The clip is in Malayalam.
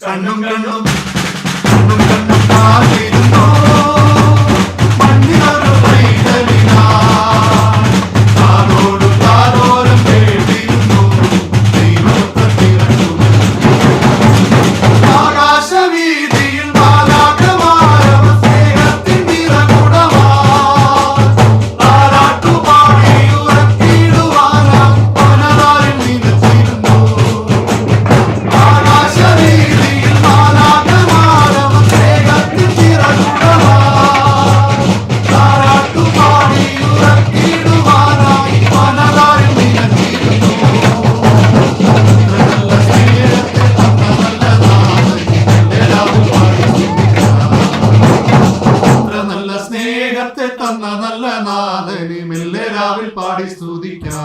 കണ്ണും കണ്ണും കണ്ണും കണ്ണും കാത്തിരുന്നോ മണ്ണിനൊരു പൈതലിനാ താനോട് താനോരം കേട്ടിരുന്നു ദൈവത്തെ തിരഞ്ഞു ആകാശവീതിയിൽ മാലാഖമാരവ സ്നേഹത്തിൻ നിറകുടമാ താരാട്ടുപാടി ഉറക്കിടുവാനാം പനതാരിൽ നിലച്ചിരുന്നു ആകാശവീതിയിൽ മാലാഖമാരവ സ്നേഹത്തിൻ നിറകുടമാ താരാട്ടുപാടി ഉറക്കിടുവാനായി പനതാരിൽ നിലച്ചിരുന്നു നല്ല സ്നേഹത്തെ തന്ന നല്ല നാഥനെ മെല്ലെ രാവിൽ പാടി സ്തുതിക്കാം.